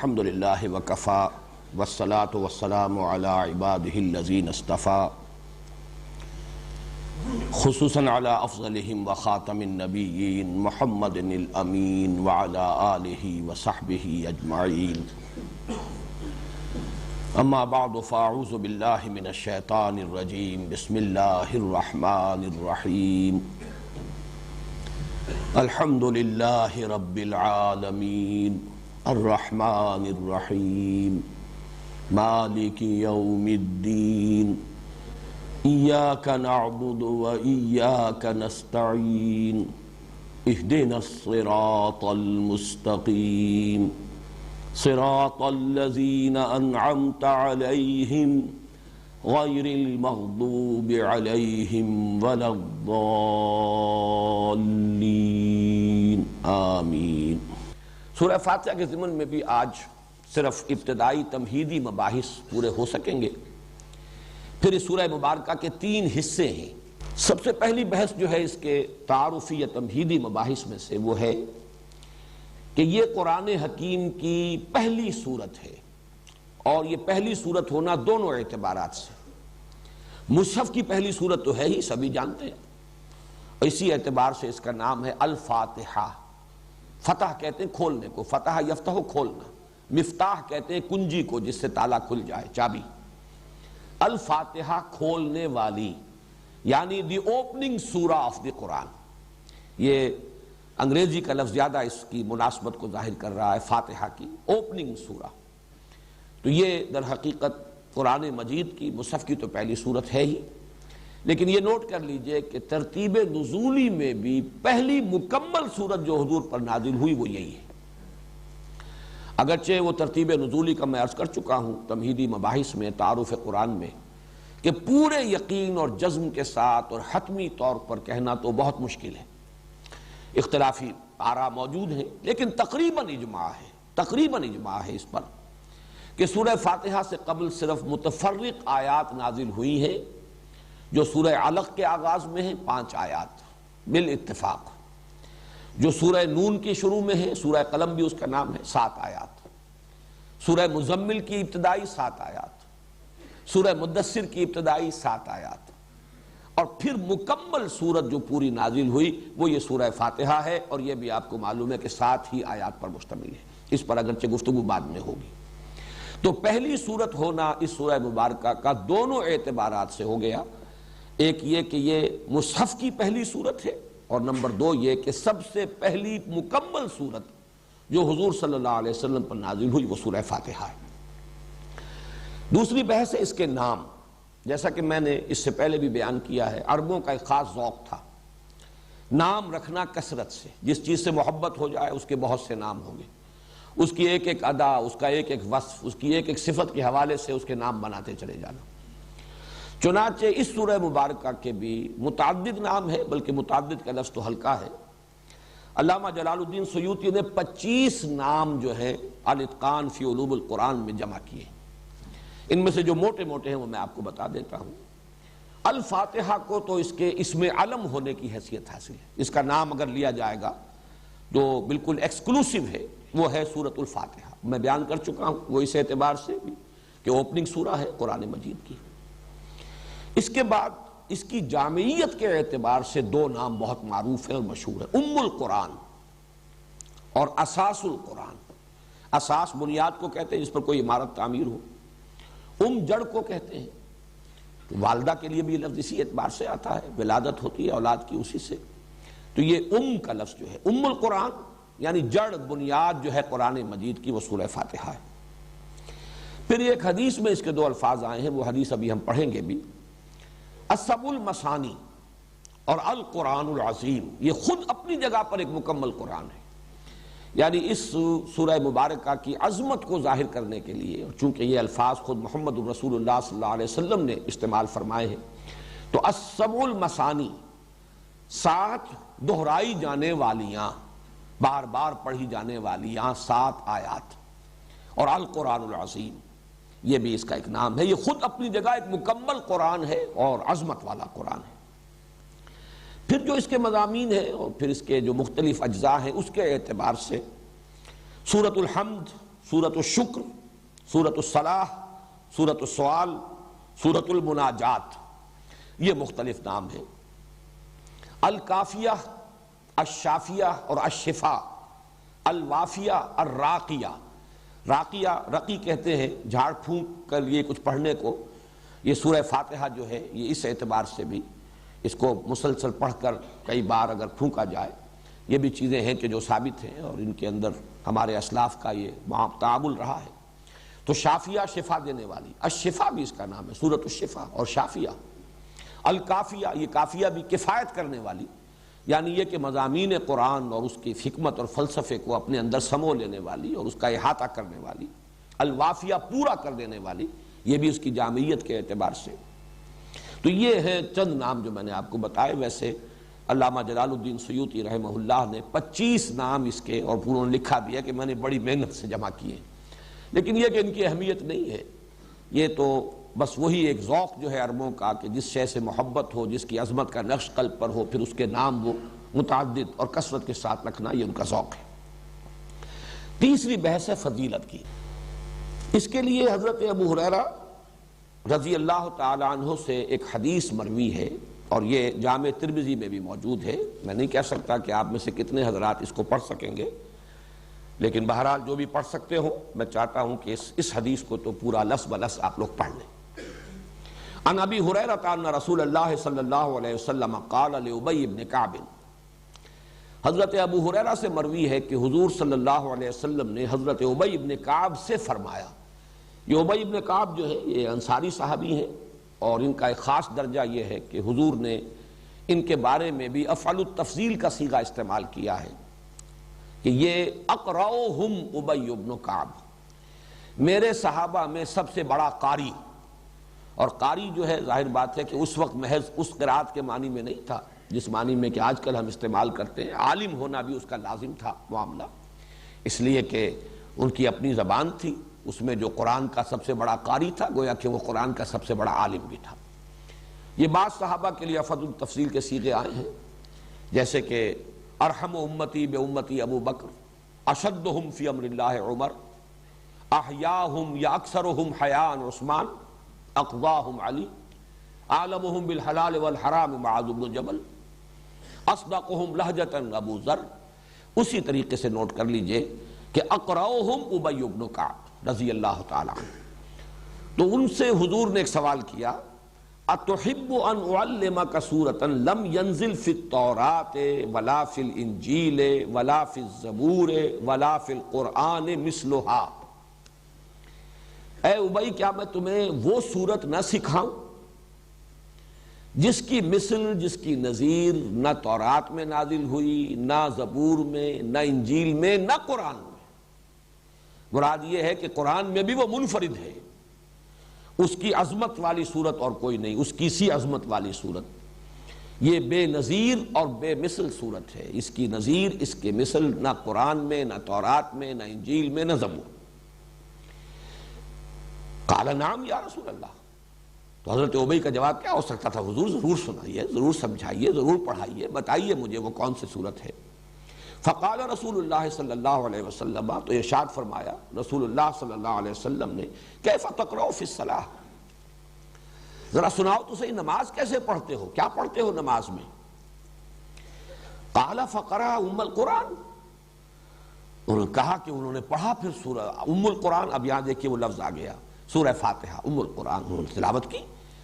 الحمدللہ وکفا والصلاة والسلام علی عبادہ الذین اصطفیٰ خصوصاً علی افضلہم وخاتم النبیین محمد الامین وعلی آلہ وصحبہ اجمعین اما بعد فاعوذ باللہ من الشیطان الرجیم بسم اللہ الرحمن الرحیم الحمدللہ رب العالمین الرحمن الرحیم مالک یوم الدین ایاک نعبد و ایاک نستعین اہدنا الصراط المستقیم صراط الذین انعمت علیہم غیر المغضوب علیہم ولا الضالین آمین۔ سورہ فاتحہ کے ضمن میں بھی آج صرف ابتدائی تمہیدی مباحث پورے ہو سکیں گے، پھر اس سورہ مبارکہ کے 3 حصے ہیں۔ سب سے پہلی بحث جو ہے اس کے تعارفی یا تمہیدی مباحث میں سے وہ ہے کہ یہ قرآن حکیم کی پہلی سورت ہے، اور یہ پہلی سورت ہونا دونوں اعتبارات سے۔ مصحف کی پہلی سورت تو ہے ہی، سبھی جانتے ہیں، اسی اعتبار سے اس کا نام ہے الفاتحہ۔ فتح کہتے ہیں کھولنے کو، فتح یفتح کھولنا، مفتاح کہتے ہیں کنجی کو جس سے تالا کھل جائے، چابی۔ الفاتحہ کھولنے والی، یعنی دی اوپننگ سورہ آف دی قرآن۔ یہ انگریزی کا لفظ زیادہ اس کی مناسبت کو ظاہر کر رہا ہے، فاتحہ کی اوپننگ سورہ۔ تو یہ در حقیقت قرآن مجید کی، مصحف کی تو پہلی سورت ہے ہی، لیکن یہ نوٹ کر لیجئے کہ ترتیب نزولی میں بھی پہلی مکمل سورت جو حضور پر نازل ہوئی وہ یہی ہے۔ اگرچہ وہ ترتیب نزولی کا میں عرض کر چکا ہوں تمہیدی مباحث میں، تعارف قرآن میں، کہ پورے یقین اور جزم کے ساتھ اور حتمی طور پر کہنا تو بہت مشکل ہے، اختلافی آراء موجود ہیں، لیکن تقریباً اجماع ہے اس پر کہ سورہ فاتحہ سے قبل صرف متفرق آیات نازل ہوئی ہیں، جو سورہ علق کے آغاز میں ہیں 5 آیات بالاتفاق، جو سورہ نون کی شروع میں ہے، سورہ قلم بھی اس کا نام ہے، 7 آیات، سورہ مزمل کی ابتدائی 7 آیات، سورہ مدثر کی ابتدائی 7 آیات، اور پھر مکمل سورت جو پوری نازل ہوئی وہ یہ سورہ فاتحہ ہے، اور یہ بھی آپ کو معلوم ہے کہ 7 ہی آیات پر مشتمل ہے۔ اس پر اگرچہ گفتگو بعد میں ہوگی۔ تو پہلی سورت ہونا اس سورہ مبارکہ کا دونوں اعتبارات سے ہو گیا، ایک یہ کہ یہ مصحف کی پہلی سورت ہے، اور نمبر 2 یہ کہ سب سے پہلی مکمل سورت جو حضور صلی اللہ علیہ وسلم پر نازل ہوئی وہ سورہ فاتحہ ہے۔ دوسری بحث ہے اس کے نام۔ جیسا کہ میں نے اس سے پہلے بھی بیان کیا ہے، عربوں کا ایک خاص ذوق تھا نام رکھنا کثرت سے، جس چیز سے محبت ہو جائے اس کے بہت سے نام ہوں گے، اس کی ایک ایک ادا، اس کا ایک ایک وصف، اس کی ایک ایک صفت کے حوالے سے اس کے نام بناتے چلے جانا۔ چنانچہ اس سورہ مبارکہ کے بھی متعدد نام ہے، بلکہ متعدد کا لفظ تو ہلکا ہے۔ علامہ جلال الدین سیوطی نے 25 نام جو ہے الاتقان فی علوم القرآن میں جمع کیے، ان میں سے جو موٹے موٹے ہیں وہ میں آپ کو بتا دیتا ہوں۔ الفاتحہ کو تو اس کے اسم علم ہونے کی حیثیت حاصل ہے، اس کا نام اگر لیا جائے گا جو بالکل ایکسکلوسیو ہے وہ ہے سورۃ الفاتحہ۔ میں بیان کر چکا ہوں وہ اس اعتبار سے بھی کہ اوپننگ سورہ ہے قرآن مجید کی۔ اس کے بعد اس کی جامعیت کے اعتبار سے 2 نام بہت معروف ہیں اور مشہور ہیں، ام القرآن اور اساس القرآن۔ اساس بنیاد کو کہتے ہیں جس پر کوئی عمارت تعمیر ہو، جڑ کو کہتے ہیں، تو والدہ کے لیے بھی یہ لفظ اسی اعتبار سے آتا ہے، ولادت ہوتی ہے اولاد کی اسی سے۔ تو یہ کا لفظ جو ہے ام القرآن یعنی جڑ، بنیاد جو ہے قرآن مجید کی وہ سورہ فاتحہ ہے۔ پھر ایک حدیث میں اس کے 2 الفاظ آئے ہیں، وہ حدیث ابھی ہم پڑھیں گے بھی۔ السبع المثانی اور القرآن العظیم، یہ خود اپنی جگہ پر ایک مکمل قرآن ہے، یعنی اس سورہ مبارکہ کی عظمت کو ظاہر کرنے کے لیے، اور چونکہ یہ الفاظ خود محمد رسول اللہ صلی اللہ علیہ وسلم نے استعمال فرمائے ہیں، تو السبع المثانی 7 دہرائی جانے والیاں، بار بار پڑھی جانے والیاں 7 آیات، اور القرآن العظیم یہ بھی اس کا ایک نام ہے۔ یہ خود اپنی جگہ ایک مکمل قرآن ہے اور عظمت والا قرآن ہے۔ پھر جو اس کے مضامین ہیں اور پھر اس کے جو مختلف اجزاء ہیں اس کے اعتبار سے سورۃ الحمد، سورۃ الشکر، سورۃ الصلاح، سورۃ السؤال، سورۃ المناجات، یہ مختلف نام ہیں۔ الکافیہ، الشافیہ اور الشفا، الوافیہ، الراقیہ۔ راقیہ رقی کہتے ہیں جھاڑ پھونک کر یہ کچھ پڑھنے کو۔ یہ سورہ فاتحہ جو ہے یہ اس اعتبار سے بھی اس کو مسلسل پڑھ کر کئی بار اگر پھونکا جائے، یہ بھی چیزیں ہیں کہ جو ثابت ہیں اور ان کے اندر ہمارے اسلاف کا یہ تعامل رہا ہے۔ تو شافیہ شفا دینے والی، الشفا بھی اس کا نام ہے، سورۃ الشفا اور شافیہ۔ الکافیہ، یہ کافیہ بھی کفایت کرنے والی، یعنی یہ کہ مضامین قرآن اور اس کی حکمت اور فلسفے کو اپنے اندر سمو لینے والی اور اس کا احاطہ کرنے والی۔ الوافیہ، پورا کر دینے والی، یہ بھی اس کی جامعیت کے اعتبار سے۔ تو یہ ہیں چند نام جو میں نے آپ کو بتائے۔ ویسے علامہ جلال الدین سیوطی رحمہ اللہ نے 25 نام اس کے، اور انہوں نے لکھا بھی ہے کہ میں نے بڑی محنت سے جمع کیے، لیکن یہ کہ ان کی اہمیت نہیں ہے، یہ تو بس وہی ایک ذوق جو ہے عربوں کا کہ جس شے سے محبت ہو، جس کی عظمت کا نقش قلب پر ہو، پھر اس کے نام وہ متعدد اور کثرت کے ساتھ رکھنا، یہ ان کا ذوق ہے۔ تیسری بحث ہے فضیلت کی۔ اس کے لیے حضرت ابو ہریرہ رضی اللہ تعالی عنہ سے ایک حدیث مروی ہے، اور یہ جامع ترمذی میں بھی موجود ہے۔ میں نہیں کہہ سکتا کہ آپ میں سے کتنے حضرات اس کو پڑھ سکیں گے، لیکن بہرحال جو بھی پڑھ سکتے ہو، میں چاہتا ہوں کہ اس حدیث کو تو پورا لفظ بلفظ آپ لوگ پڑھ لیں۔ عن ابی ہریرہ ان رسول اللہ صلی اللہ علیہ وسلم قال لابی بن کعب، حضرت ابو ہریرہ سے مروی ہے کہ حضور صلی اللہ علیہ وسلم نے حضرت ابی بن کعب سے فرمایا۔ یہ ابی بن کعب جو ہے یہ انصاری صحابی ہیں، اور ان کا ایک خاص درجہ یہ ہے کہ حضور نے ان کے بارے میں بھی افعل التفضیل کا صیغہ استعمال کیا ہے کہ یہ اقرؤہم ابی بن کعب، میرے صحابہ میں سب سے بڑا قاری۔ اور قاری جو ہے ظاہر بات ہے کہ اس وقت محض اس قرات کے معنی میں نہیں تھا جس معنی میں کہ آج کل ہم استعمال کرتے ہیں، عالم ہونا بھی اس کا لازم تھا معاملہ، اس لیے کہ ان کی اپنی زبان تھی، اس میں جو قرآن کا سب سے بڑا قاری تھا، گویا کہ وہ قرآن کا سب سے بڑا عالم بھی تھا۔ یہ بعض صحابہ کے لیے افضل التفضیل کے صیغے آئے ہیں، جیسے کہ ارحم امتی بامتی ابو بکر، اشدہم فی امر اللہ عمر، احیاہم یا اکثرہم حیاء عثمان، اقضاہم علی، اعلمہم بالحلال والحرام معاذ بن جبل، اصدقہم لہجۃ ابو ذر۔ اسی طریقے سے نوٹ کر لیجئے کہ اقرؤہم ابی بن کعب رضی اللہ تعالی عنہ۔ تو ان سے حضور نے ایک سوال کیا، اتحب ان اعلمک سورۃ لم ینزل فی التوراۃ ولا فی الانجیل ولا فی الزبور ولا فی القرآن مثلھا، اے ابی کیا میں تمہیں وہ سورت نہ سکھاؤں جس کی مثل، جس کی نظیر نہ تورات میں نازل ہوئی، نہ زبور میں، نہ انجیل میں، نہ قرآن میں۔ مراد یہ ہے کہ قرآن میں بھی وہ منفرد ہے، اس کی عظمت والی صورت اور کوئی نہیں، اس کی سی عظمت والی صورت، یہ بے نظیر اور بے مثل صورت ہے، اس کی نظیر، اس کے مثل نہ قرآن میں، نہ تورات میں، نہ انجیل میں، نہ زبور۔ قال نعم یا رسول اللہ، تو حضرت ابی کا جواب کیا ہو سکتا تھا؟ حضور ضرور سنائیے، ضرور سمجھائیے، ضرور پڑھائیے، بتائیے مجھے وہ کون سی صورت ہے۔ فقال رسول اللہ صلی اللہ علیہ وسلم، تو ارشاد فرمایا رسول اللہ صلی اللہ علیہ وسلم نے، کیف تقرؤ فی الصلاۃ، ذرا سناؤ تو صحیح نماز کیسے پڑھتے ہو، کیا پڑھتے ہو نماز میں؟ قال فقرأ ام القرآن، انہوں نے کہا کہ انہوں نے پڑھا پھر سورہ ام القرآن۔ اب یہاں دیکھیے وہ لفظ آ گیا، سورہ فاتحہ، ام القرآن، انہوں نے تلاوت کی۔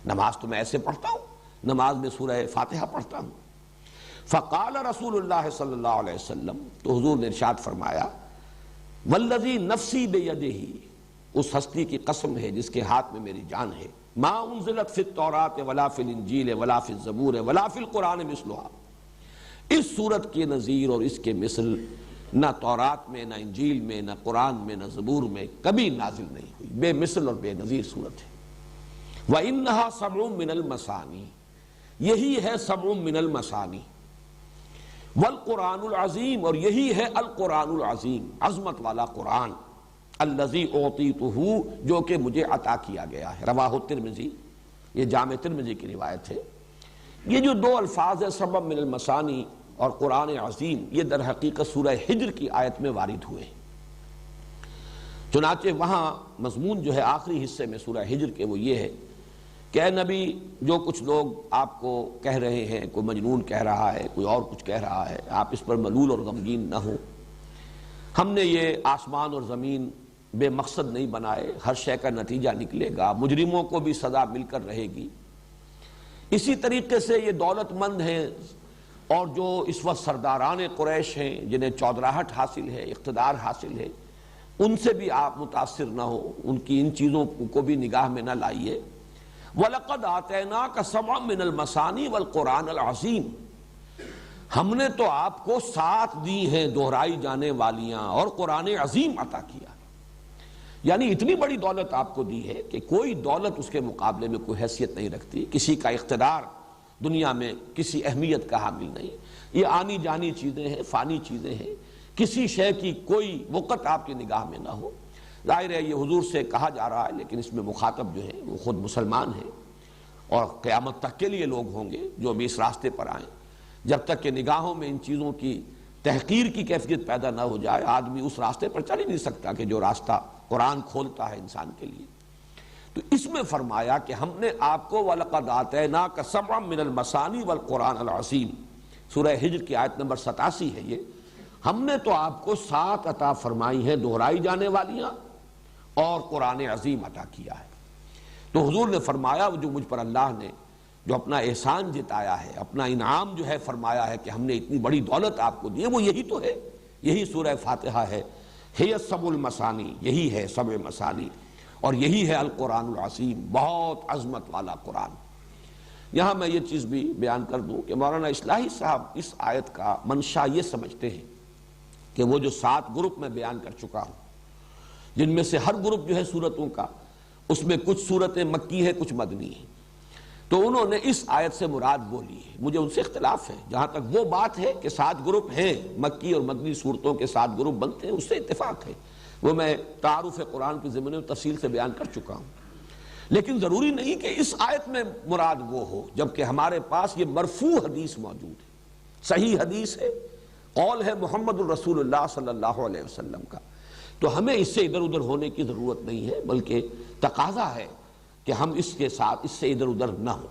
نماز تو میں ایسے پڑھتا ہوں، نماز میں سورہ فاتحہ پڑھتا ہوں۔ فقال رسول اللہ صلی اللہ علیہ وسلم، تو حضور نے ارشاد فرمایا، والذی نفسی بیدہ، اس ہستی کی قسم ہے جس کے ہاتھ میں میری جان ہے، ما انزلت فی التوراۃ ولا فی الانجیل ولا فی الزبور ولا فی القرآن مثلھا، اس صورت کے نظیر اور اس کے مثل نہ تورات میں، نہ انجیل میں، نہ قرآن میں، نہ زبور میں کبھی نازل نہیں ہوئی، بے مثل اور بے نظیر صورت ہے۔ وَإِنَّهَا سَبْعٌ مِّنَ الْمَثَانِي، یہی ہے سبع من المثانی، والقرآن العظیم، اور یہی ہے القرآن العظیم، عظمت والا قرآن، الذی اعطیتہ، جو کہ مجھے عطا کیا گیا ہے۔ رواہ الترمذی، یہ جامع ترمذی کی روایت ہے۔ یہ جو دو الفاظ ہیں سبع من المثانی اور قرآن عظیم، یہ در حقیقت سورہ حجر کی آیت میں وارد ہوئے۔ چنانچہ وہاں مضمون جو ہے آخری حصے میں سورہ ہجر کے وہ یہ ہے کہ اے نبی، جو کچھ لوگ آپ کو کہہ رہے ہیں، کوئی مجنون کہہ رہا ہے، کوئی اور کچھ کہہ رہا ہے، آپ اس پر ملول اور غمگین نہ ہوں۔ ہم نے یہ آسمان اور زمین بے مقصد نہیں بنائے، ہر شے کا نتیجہ نکلے گا، مجرموں کو بھی سزا مل کر رہے گی۔ اسی طریقے سے یہ دولت مند ہیں اور جو اس وقت سرداران قریش ہیں، جنہیں چودراہٹ حاصل ہے، اقتدار حاصل ہے، ان سے بھی آپ متاثر نہ ہو، ان کی ان چیزوں کو بھی نگاہ میں نہ لائیے۔ وَلَقَدْ آتَيْنَاكَ سَبْعًا مِّنَ الْمَثَانِي وَالْقُرْآنَ الْعَظِيمِ، ہم نے تو آپ کو 7 دی ہیں دہرائی جانے والیاں اور قرآن عظیم عطا کیا، یعنی اتنی بڑی دولت آپ کو دی ہے کہ کوئی دولت اس کے مقابلے میں کوئی حیثیت نہیں رکھتی، کسی کا اقتدار دنیا میں کسی اہمیت کا حامل نہیں، یہ آنی جانی چیزیں ہیں، فانی چیزیں ہیں، کسی شے کی کوئی وقت آپ کی نگاہ میں نہ ہو۔ ظاہر ہے یہ حضور سے کہا جا رہا ہے، لیکن اس میں مخاطب جو ہے وہ خود مسلمان ہیں، اور قیامت تک کے لیے لوگ ہوں گے جو بھی اس راستے پر آئیں۔ جب تک کہ نگاہوں میں ان چیزوں کی تحقیر کی کیفیت پیدا نہ ہو جائے، آدمی اس راستے پر چل ہی نہیں سکتا کہ جو راستہ قرآن کھولتا ہے انسان کے لیے۔ تو اس میں فرمایا کہ ہم نے آپ کو وَلَقَدْ آتَيْنَاكَ سَبْعًا مِّنَ الْمَثَانِي وَالْقُرْآنَ الْعَظِيمِ، سورہ ہجر کی آیت نمبر 87 ہے یہ۔ ہم نے تو آپ کو 7 عطا فرمائی ہیں دہرائی جانے والیاں اور قرآن عظیم عطا کیا ہے۔ تو حضور نے فرمایا جو مجھ پر اللہ نے جو اپنا احسان جتایا ہے، اپنا انعام جو ہے فرمایا ہے کہ ہم نے اتنی بڑی دولت آپ کو دی ہے، وہ یہی تو ہے، یہی سورہ فاتحہ ہے، ہے سبع المثانی، یہی ہے سبع مثانی، اور یہی ہے القرآن العظیم، بہت عظمت والا قرآن۔ یہاں میں یہ چیز بھی بیان کر دوں کہ مولانا اصلاحی صاحب اس آیت کا منشا یہ سمجھتے ہیں کہ وہ جو 7 گروپ میں بیان کر چکا ہوں، جن میں سے ہر گروپ جو ہے سورتوں کا، اس میں کچھ سورتیں مکی ہیں، کچھ مدنی ہیں، تو انہوں نے اس آیت سے مراد وہ لی ہے۔ مجھے ان سے اختلاف ہے، جہاں تک وہ بات ہے کہ 7 گروپ ہیں، مکی اور مدنی صورتوں کے 7 گروپ بنتے ہیں، اس سے اتفاق ہے، وہ میں تعارف قرآن کے ضمن میں تفصیل سے بیان کر چکا ہوں۔ لیکن ضروری نہیں کہ اس آیت میں مراد وہ ہو، جبکہ ہمارے پاس یہ مرفوع حدیث موجود ہے، صحیح حدیث ہے، قول ہے محمد الرسول اللہ صلی اللہ علیہ وسلم کا، تو ہمیں اس سے ادھر ادھر ہونے کی ضرورت نہیں ہے، بلکہ تقاضا ہے کہ ہم اس کے ساتھ اس سے ادھر ادھر نہ ہوں۔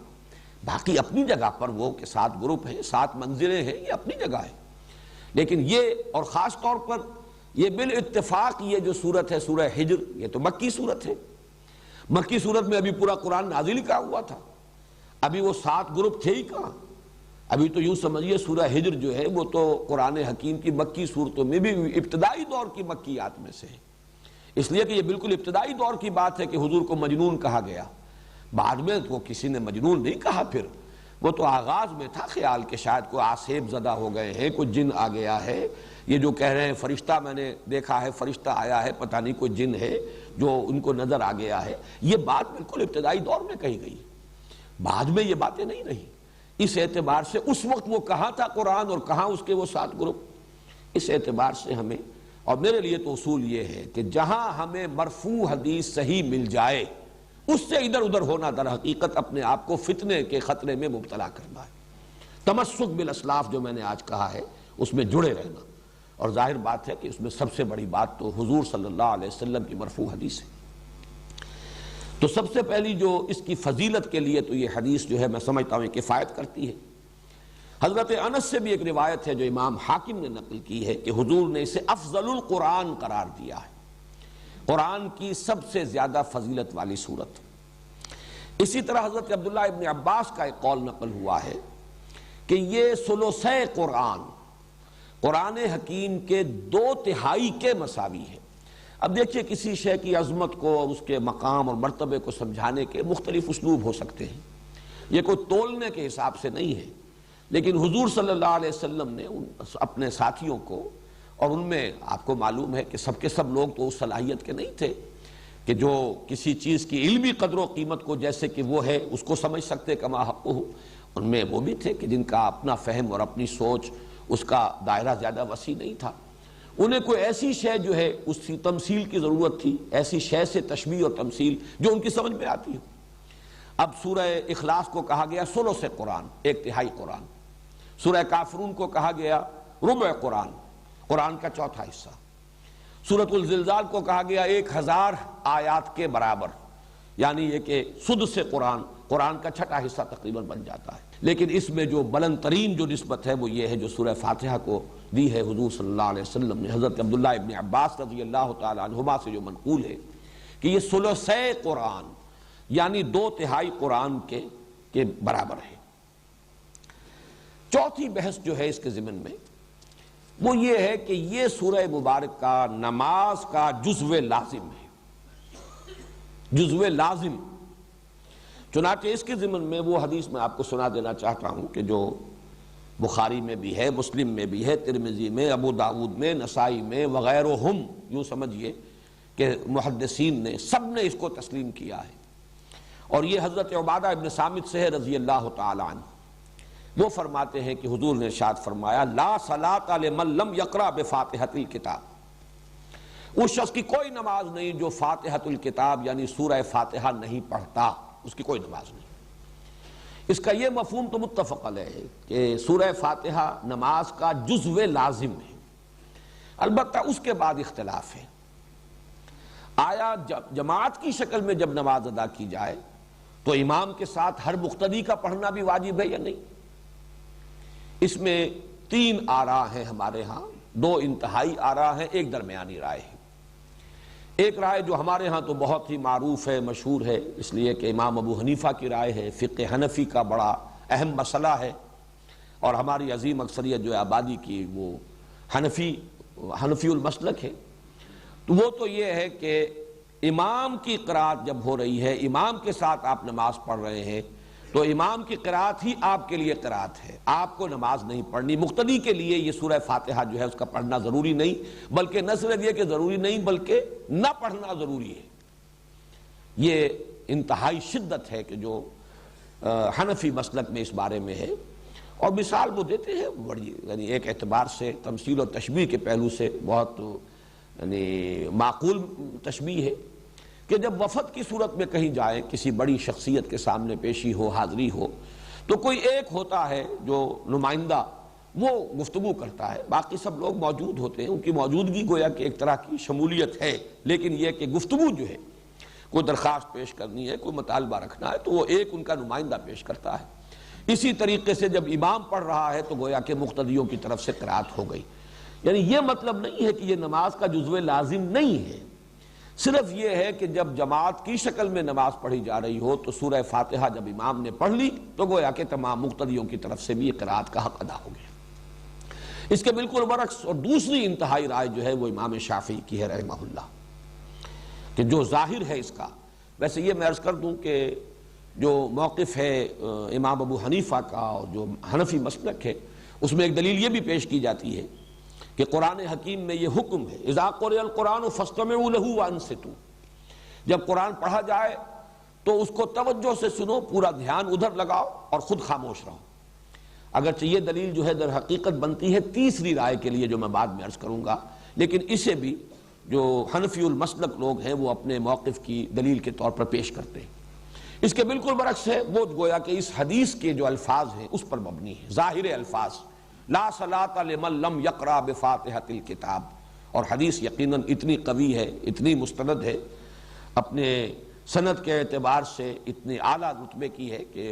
باقی اپنی جگہ پر وہ کہ 7 گروپ ہیں، 7 منزلیں ہیں، یہ اپنی جگہ ہے، لیکن یہ اور خاص طور پر یہ بالاتفاق یہ جو صورت ہے سورہ ہجر، یہ تو مکی صورت ہے۔ مکی صورت میں ابھی پورا قرآن نازل کا ہوا تھا، ابھی وہ 7 گروپ تھے ہی کہاں۔ ابھی تو یوں سمجھیے سورہ ہجر جو ہے وہ تو قرآن حکیم کی مکی صورتوں میں بھی ابتدائی دور کی مکیات میں سے ہے، اس لیے کہ یہ بالکل ابتدائی دور کی بات ہے کہ حضور کو مجنون کہا گیا۔ بعد میں تو کسی نے مجنون نہیں کہا، پھر وہ تو آغاز میں تھا خیال کہ شاید کوئی آسیب زدہ ہو گئے ہیں، کوئی جن آ گیا ہے، یہ جو کہہ رہے ہیں فرشتہ میں نے دیکھا ہے، فرشتہ آیا ہے، پتہ نہیں کوئی جن ہے جو ان کو نظر آ گیا ہے، یہ بات بالکل ابتدائی دور میں کہی گئی، بعد میں یہ باتیں نہیں رہی۔ اس اعتبار سے اس وقت وہ کہاں تھا قرآن اور کہاں اس کے وہ 7 گروپ، اس اعتبار سے ہمیں، اور میرے لیے تو اصول یہ ہے کہ جہاں ہمیں مرفوع حدیث صحیح مل جائے اس سے ادھر ادھر ہونا در حقیقت اپنے آپ کو فتنے کے خطرے میں مبتلا کرنا ہے۔ تمسک بالاسلاف جو میں نے آج کہا ہے اس میں جڑے رہنا، اور ظاہر بات ہے کہ اس میں سب سے بڑی بات تو حضور صلی اللہ علیہ وسلم کی مرفوع حدیث ہے۔ تو سب سے پہلی جو اس کی فضیلت کے لیے تو یہ حدیث جو ہے میں سمجھتا ہوں کفایت کرتی ہے۔ حضرت انس سے بھی ایک روایت ہے جو امام حاکم نے نقل کی ہے کہ حضور نے اسے افضل القرآن قرار دیا ہے، قرآن کی سب سے زیادہ فضیلت والی صورت۔ اسی طرح حضرت عبداللہ ابن عباس کا ایک قول نقل ہوا ہے کہ یہ ثلث قرآن، قرآن حکیم کے 2/3 کے مساوی ہے۔ اب دیکھیے کسی شے کی عظمت کو، اس کے مقام اور مرتبے کو سمجھانے کے مختلف اسلوب ہو سکتے ہیں، یہ کوئی تولنے کے حساب سے نہیں ہے، لیکن حضور صلی اللہ علیہ وسلم نے اپنے ساتھیوں کو، اور ان میں آپ کو معلوم ہے کہ سب کے سب لوگ تو اس صلاحیت کے نہیں تھے کہ جو کسی چیز کی علمی قدر و قیمت کو جیسے کہ وہ ہے اس کو سمجھ سکتے کما حق ہو، ان میں وہ بھی تھے کہ جن کا اپنا فہم اور اپنی سوچ اس کا دائرہ زیادہ وسیع نہیں تھا، انہیں کوئی ایسی شے جو ہے اس کی تمثیل کی ضرورت تھی، ایسی شے سے تشبیہ اور تمثیل جو ان کی سمجھ میں آتی ہو۔ اب سورہ اخلاص کو کہا گیا ثلث قرآن، 1/3 قرآن، سورہ کافرون کو کہا گیا ربع قرآن، قرآن کا 1/4 حصہ، سورۃ الزلزال کو کہا گیا 1000 آیات کے برابر، یعنی یہ کہ سدس قرآن کا چھٹا حصہ تقریباً بن جاتا ہے۔ لیکن اس میں جو بلند ترین جو نسبت ہے وہ یہ ہے جو سورہ فاتحہ کو دی ہے حضور صلی اللہ علیہ وسلم نے حضرت عبداللہ ابن عباس رضی اللہ تعالی عنہما سے جو منقول ہے کہ یہ ثلثِ قرآن یعنی 2/3 قرآن کے برابر ہے۔ چوتھی بحث جو ہے اس کے ضمن میں وہ یہ ہے کہ یہ سورہ مبارکہ نماز کا جزو لازم ہے، جزو لازم۔ چنانچہ اس کے ضمن میں وہ حدیث میں آپ کو سنا دینا چاہتا ہوں کہ جو بخاری میں بھی ہے، مسلم میں بھی ہے، ترمذی میں، ابو داؤد میں، نسائی میں وغیرہم، یوں سمجھیے کہ محدثین نے سب نے اس کو تسلیم کیا ہے، اور یہ حضرت عبادہ ابن صامت سے ہے رضی اللہ تعالی عنہ۔ وہ فرماتے ہیں کہ حضور نے ارشاد فرمایا لا صلاۃ لمن لم یقرأ بفاتحۃ الکتاب، اس شخص کی کوئی نماز نہیں جو فاتحۃ الکتاب یعنی سورہ فاتحہ نہیں پڑھتا، اس کی کوئی نماز نہیں۔ اس کا یہ مفہوم تو متفق علیہ ہے کہ سورہ فاتحہ نماز کا جزو لازم ہے، البتہ اس کے بعد اختلاف ہے، آیا جماعت کی شکل میں جب نماز ادا کی جائے تو امام کے ساتھ ہر مقتدی کا پڑھنا بھی واجب ہے یا نہیں؟ اس میں 3 آراء ہیں ہمارے ہاں، 2 انتہائی آراء ہیں، ایک درمیانی رائے ہے۔ ایک رائے جو ہمارے ہاں تو بہت ہی معروف ہے، مشہور ہے، اس لیے کہ امام ابو حنیفہ کی رائے ہے، فقہ حنفی کا بڑا اہم مسئلہ ہے، اور ہماری عظیم اکثریت جو ہے آبادی کی وہ حنفی المسلک ہے۔ تو وہ تو یہ ہے کہ امام کی قرات جب ہو رہی ہے، امام کے ساتھ آپ نماز پڑھ رہے ہیں تو امام کی قرات ہی آپ کے لیے قرات ہے، آپ کو نماز نہیں پڑھنی۔ مقتدی کے لیے یہ سورہ فاتحہ جو ہے اس کا پڑھنا ضروری نہیں، بلکہ نہ صرف یہ کہ ضروری نہیں بلکہ نہ پڑھنا ضروری ہے۔ یہ انتہائی شدت ہے کہ جو حنفی مسلک میں اس بارے میں ہے، اور مثال وہ دیتے ہیں بڑی، یعنی ایک اعتبار سے تمثیل و تشبیہ کے پہلو سے بہت یعنی معقول تشبیہ ہے کہ جب وفد کی صورت میں کہیں جائیں، کسی بڑی شخصیت کے سامنے پیشی ہو، حاضری ہو، تو کوئی ایک ہوتا ہے جو نمائندہ، وہ گفتگو کرتا ہے، باقی سب لوگ موجود ہوتے ہیں، ان کی موجودگی گویا کہ ایک طرح کی شمولیت ہے، لیکن یہ کہ گفتگو جو ہے، کوئی درخواست پیش کرنی ہے، کوئی مطالبہ رکھنا ہے، تو وہ ایک ان کا نمائندہ پیش کرتا ہے۔ اسی طریقے سے جب امام پڑھ رہا ہے تو گویا کہ مقتدیوں کی طرف سے قرات ہو گئی۔ یعنی یہ مطلب نہیں ہے کہ یہ نماز کا جزو لازم نہیں ہے، صرف یہ ہے کہ جب جماعت کی شکل میں نماز پڑھی جا رہی ہو تو سورہ فاتحہ جب امام نے پڑھ لی تو گویا کہ تمام مقتدیوں کی طرف سے بھی قرات کا حق ادا ہو گیا۔ اس کے بالکل برعکس اور دوسری انتہائی رائے جو ہے وہ امام شافعی کی ہے رحمہ اللہ، کہ جو ظاہر ہے اس کا، ویسے یہ میں عرض کر دوں کہ جو موقف ہے امام ابو حنیفہ کا اور جو حنفی مسلک ہے، اس میں ایک دلیل یہ بھی پیش کی جاتی ہے کہ قرآن حکیم میں یہ حکم ہے اذا قرئ القرآن فاستمعوا له وانصتوا، جب قرآن پڑھا جائے تو اس کو توجہ سے سنو، پورا دھیان ادھر لگاؤ اور خود خاموش رہو۔ اگرچہ یہ دلیل جو ہے در حقیقت بنتی ہے تیسری رائے کے لیے جو میں بعد میں عرض کروں گا، لیکن اسے بھی جو حنفی المسلک لوگ ہیں وہ اپنے موقف کی دلیل کے طور پر پیش کرتے ہیں۔ اس کے بالکل برعکس ہے، وہ گویا کہ اس حدیث کے جو الفاظ ہیں اس پر مبنی ہے، ظاہر الفاظ لا صلاۃ لمن لم یقرأ بفاتحۃ الکتاب، اور حدیث یقیناً اتنی قوی ہے، اتنی مستند ہے، اپنے سند کے اعتبار سے اتنے اعلیٰ رتبے کی ہے کہ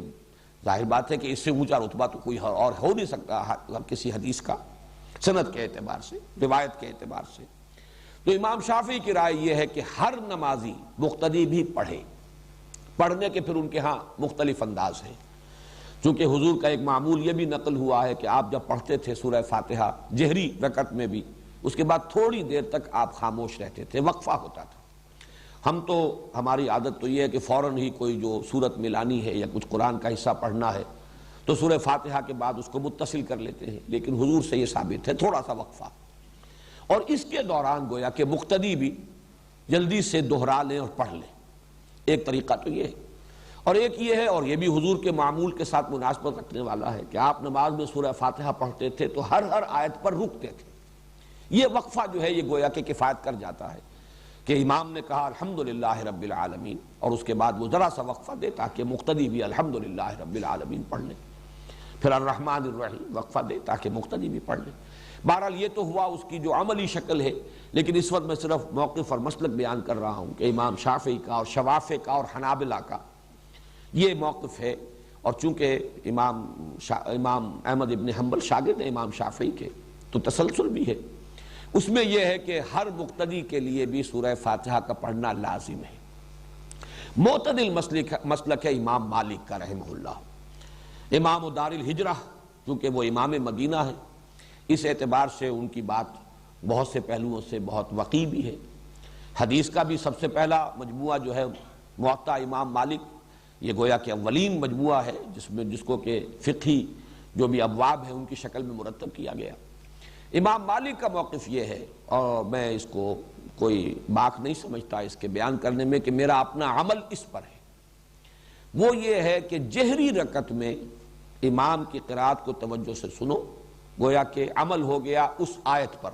ظاہر بات ہے کہ اس سے اونچا رتبہ تو کوئی اور ہو نہیں سکتا کسی حدیث کا، سند کے اعتبار سے، روایت کے اعتبار سے۔ تو امام شافعی کی رائے یہ ہے کہ ہر نمازی مقتدی بھی پڑھے، پڑھنے کے پھر ان کے ہاں مختلف انداز ہیں، چونکہ حضور کا ایک معمول یہ بھی نقل ہوا ہے کہ آپ جب پڑھتے تھے سورہ فاتحہ جہری رکعت میں بھی، اس کے بعد تھوڑی دیر تک آپ خاموش رہتے تھے، وقفہ ہوتا تھا۔ ہم تو ہماری عادت تو یہ ہے کہ فوراً ہی کوئی جو سورت ملانی ہے یا کچھ قرآن کا حصہ پڑھنا ہے تو سورہ فاتحہ کے بعد اس کو متصل کر لیتے ہیں، لیکن حضور سے یہ ثابت ہے تھوڑا سا وقفہ، اور اس کے دوران گویا کہ مقتدی بھی جلدی سے دہرا لیں اور پڑھ لیں۔ ایک طریقہ تو یہ ہے، اور ایک یہ ہے، اور یہ بھی حضور کے معمول کے ساتھ مناسبت رکھنے والا ہے کہ آپ نماز میں سورہ فاتحہ پڑھتے تھے تو ہر آیت پر رکتے تھے۔ یہ وقفہ جو ہے یہ گویا کہ کفایت کر جاتا ہے کہ امام نے کہا الحمدللہ رب العالمین، اور اس کے بعد وہ ذرا سا وقفہ دے تاکہ مقتدی بھی الحمدللہ رب العالمین پڑھ لیں۔ پھر الرحمن الرحیم وقفہ دے تاکہ مقتدی بھی پڑھ لے۔ بہرحال یہ تو ہوا اس کی جو عملی شکل ہے، لیکن اس وقت میں صرف موقف اور مسلک بیان کر رہا ہوں کہ امام شافعی کا اور شوافع کا اور حنابلہ کا یہ موقف ہے۔ اور چونکہ امام احمد ابن حنبل شاگرد ہیں امام شافعی کے، تو تسلسل بھی ہے اس میں۔ یہ ہے کہ ہر مقتدی کے لیے بھی سورہ فاتحہ کا پڑھنا لازم ہے۔ معتدل مسلک ہے امام مالک کا رحمہ اللہ، امام دار الہجرہ، کیونکہ وہ امام مدینہ ہے، اس اعتبار سے ان کی بات بہت سے پہلوؤں سے بہت وقیع بھی ہے۔ حدیث کا بھی سب سے پہلا مجموعہ جو ہے موطا امام مالک، یہ گویا کہ اولین مجموعہ ہے جس کو کہ فقہی جو بھی ابواب ہیں ان کی شکل میں مرتب کیا گیا۔ امام مالک کا موقف یہ ہے، اور میں اس کو کوئی باک نہیں سمجھتا اس کے بیان کرنے میں کہ میرا اپنا عمل اس پر ہے، وہ یہ ہے کہ جہری رکعت میں امام کی قرات کو توجہ سے سنو، گویا کہ عمل ہو گیا اس آیت پر،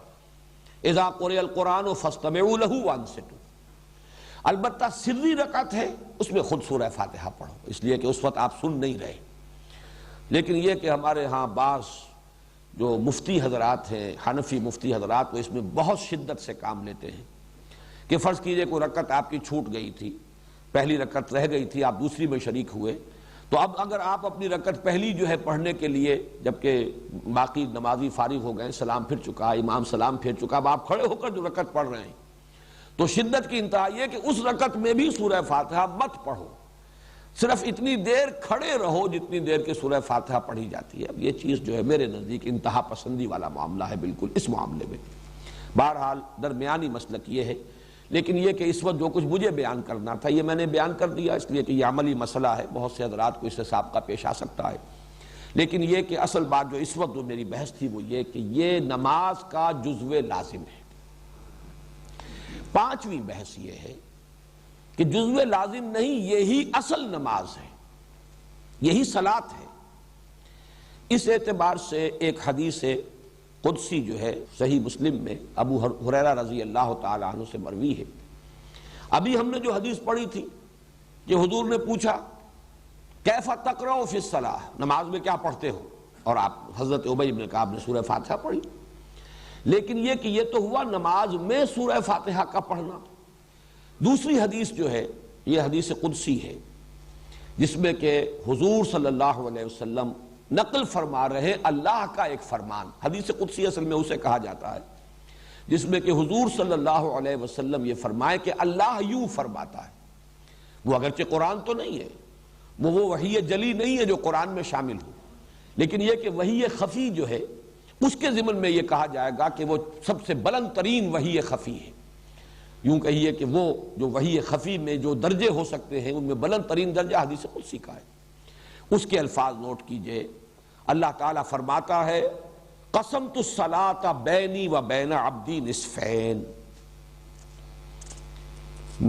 اذا قرئ القرآن فاستمعوا له وانصتوا۔ البتہ سری رکعت ہے، اس میں خود سورہ فاتحہ پڑھو، اس لیے کہ اس وقت آپ سن نہیں رہے۔ لیکن یہ کہ ہمارے ہاں بعض جو مفتی حضرات ہیں، حنفی مفتی حضرات، وہ اس میں بہت شدت سے کام لیتے ہیں کہ فرض کیجئے کوئی رکعت آپ کی چھوٹ گئی تھی، پہلی رکعت رہ گئی تھی، آپ دوسری میں شریک ہوئے، تو اب اگر آپ اپنی رکعت پہلی جو ہے پڑھنے کے لیے، جبکہ باقی نمازی فارغ ہو گئے، سلام پھر چکا، امام سلام پھر چکا، اب آپ کھڑے ہو کر جو رکعت پڑھ رہے ہیں، تو شدت کی انتہا یہ کہ اس رکعت میں بھی سورہ فاتحہ مت پڑھو، صرف اتنی دیر کھڑے رہو جتنی دیر کے سورہ فاتحہ پڑھی جاتی ہے۔ اب یہ چیز جو ہے میرے نزدیک انتہا پسندی والا معاملہ ہے بالکل اس معاملے میں۔ بہرحال درمیانی مسلک یہ ہے، لیکن یہ کہ اس وقت جو کچھ مجھے بیان کرنا تھا یہ میں نے بیان کر دیا، اس لیے کہ یہ عملی مسئلہ ہے، بہت سے حضرات کو اس سے سابقہ پیش آ سکتا ہے۔ لیکن یہ کہ اصل بات جو اس وقت جو میری بحث تھی وہ یہ کہ یہ نماز کا جزو لازم ہے۔ پانچویں بحث یہ ہے کہ جزو لازم نہیں، یہی اصل نماز ہے، یہی صلاۃ ہے۔ اس اعتبار سے ایک حدیث قدسی جو ہے صحیح مسلم میں ابو ہریرہ رضی اللہ تعالی عنہ سے مروی ہے۔ ابھی ہم نے جو حدیث پڑھی تھی کہ حضور نے پوچھا کیف تقرؤ فی الصلاۃ، نماز میں کیا پڑھتے ہو، اور آپ حضرت ابی بن کعب نے سورہ فاتحہ پڑھی۔ لیکن یہ کہ یہ تو ہوا نماز میں سورہ فاتحہ کا پڑھنا۔ دوسری حدیث جو ہے یہ حدیث قدسی ہے، جس میں کہ حضور صلی اللہ علیہ وسلم نقل فرما رہے اللہ کا ایک فرمان۔ حدیث قدسی اصل میں اسے کہا جاتا ہے جس میں کہ حضور صلی اللہ علیہ وسلم یہ فرمائے کہ اللہ یوں فرماتا ہے۔ وہ اگرچہ قرآن تو نہیں ہے، وہ وحی جلی نہیں ہے جو قرآن میں شامل ہو، لیکن یہ کہ وحی خفی جو ہے اس کے ضمن میں یہ کہا جائے گا کہ وہ سب سے بلند ترین وحی خفی ہے۔ یوں کہیے کہ وہ جو وحی خفی میں جو درجے ہو سکتے ہیں ان میں بلند ترین درجہ حدیث قدسی کا ہے۔ اس کے الفاظ نوٹ کیجئے، اللہ تعالیٰ فرماتا ہے قسمت الصلاۃ بینی و بین عبدی نصفین،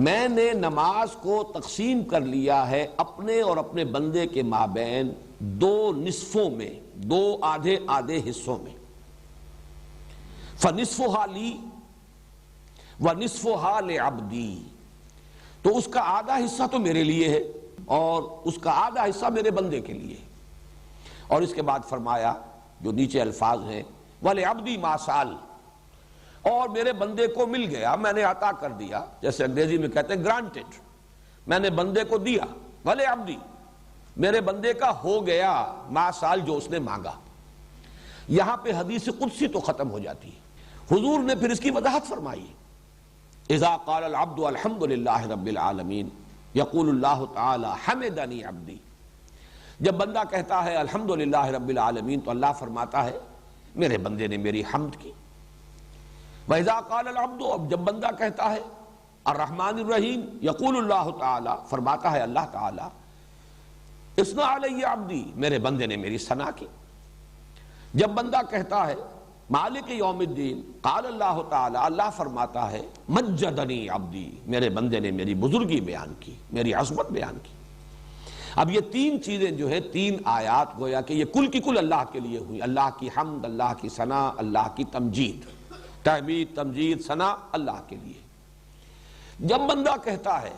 میں نے نماز کو تقسیم کر لیا ہے اپنے اور اپنے بندے کے مابین دو نصفوں میں، دو آدھے آدھے حصوں میں۔ فنصفها لی وَنِصْفُهَا لِعَبْدِي، تو اس کا آدھا حصہ تو میرے لیے ہے اور اس کا آدھا حصہ میرے بندے کے لیے ہے۔ اور اس کے بعد فرمایا جو نیچے الفاظ ہیں وَلِعَبْدِي مَا سَأَلَ، اور میرے بندے کو مل گیا، میں نے عطا کر دیا، جیسے انگریزی میں کہتے ہیں گرانٹڈ، میں نے بندے کو دیا۔ وَلِعَبْدِي، میرے بندے کا ہو گیا مَا سَأَلَ، جو اس نے مانگا۔ یہاں پہ حدیث قدسی تو ختم ہو جاتی ہے۔ حضور نے پھر اس کی وضاحت فرمائی، اذا قال العبد الحمد للہ رب العالمین یقول اللہ تعالی حمدنی عبدی، جب بندہ کہتا ہے الحمد للہ رب العالمین تو اللہ فرماتا ہے میرے بندے نے میری حمد کی۔ وَإِذَا قَالَ الْعَبْدُ، اب جب بندہ کہتا ہے الرحمن الرحیم یقول اللہ تعالی، فرماتا ہے اللہ تعالی اثنى علی عبدی، میرے بندے نے میری ثنا کی۔ جب بندہ کہتا ہے مالک یوم الدین قال اللہ تعالی، اللہ فرماتا ہے مجدنی عبدی، میرے بندے نے میری بزرگی بیان کی، میری عظمت بیان کی۔ اب یہ تین چیزیں جو ہے، تین آیات گویا کہ یہ کل کی کل اللہ کے لیے ہوئی، اللہ کی حمد، اللہ کی ثنا، اللہ کی تمجید، تحمید تمجید ثنا اللہ کے لیے۔ جب بندہ کہتا ہے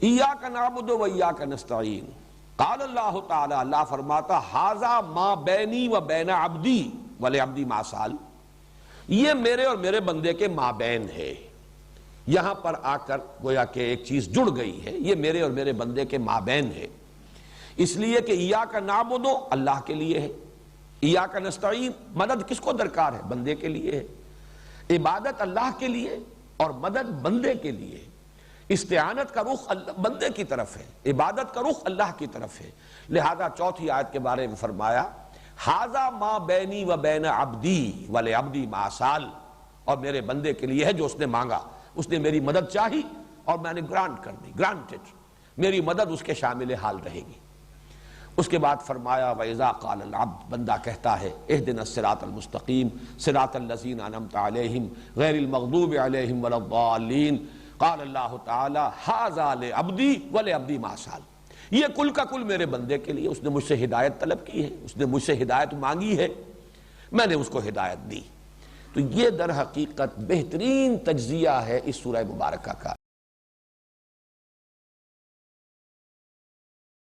ایاک نعبد و ایاک نستعین، قال اللہ تعالی، اللہ فرماتا ھذا ما بینی و بین عبدی ولعبدی ما سال، یہ میرے اور میرے بندے کے مابین ہے۔ یہاں پر آ کر گویا کہ ایک چیز جڑ گئی ہے، یہ میرے اور میرے بندے کے مابین ہے، اس لیے کہ ایاک نعبد اللہ کے لیے ہے، ایاک نستعین مدد کس کو درکار ہے؟ بندے کے لیے ہے۔ عبادت اللہ کے لیے اور مدد بندے کے لیے، استعانت کا رخ بندے کی طرف ہے، عبادت کا رخ اللہ کی طرف ہے۔ لہذا چوتھی آیت کے بارے میں فرمایا ھذا ما بینی و بین عبدی ولعبدی ما سال، اور میرے بندے کے لیے ہے جو اس نے مانگا، اس نے میری مدد چاہی اور میں نے گرانٹ کر دی، گرانٹڈ، میری مدد اس کے شامل حال رہے گی۔ اس کے بعد فرمایا وَإِذَا قَالَ الْعَبْدُ، بندہ کہتا ہے اهْدِنَا الصِّرَاطَ الْمُسْتَقِيمَ صِرَاطَ الَّذِينَ أَنْعَمْتَ عَلَيْهِمْ غَيْرِ الْمَغْضُوبِ عَلَيْهِمْ وَلَا الضَّالِّينَ، قال اللہ تعالی ھذا لعبدی ولعبدی ما سال، یہ کل کا کل میرے بندے کے لیے، اس نے مجھ سے ہدایت طلب کی ہے، اس نے مجھ سے ہدایت مانگی ہے، میں نے اس کو ہدایت دی۔ تو یہ در حقیقت بہترین تجزیہ ہے اس سورہ مبارکہ کا۔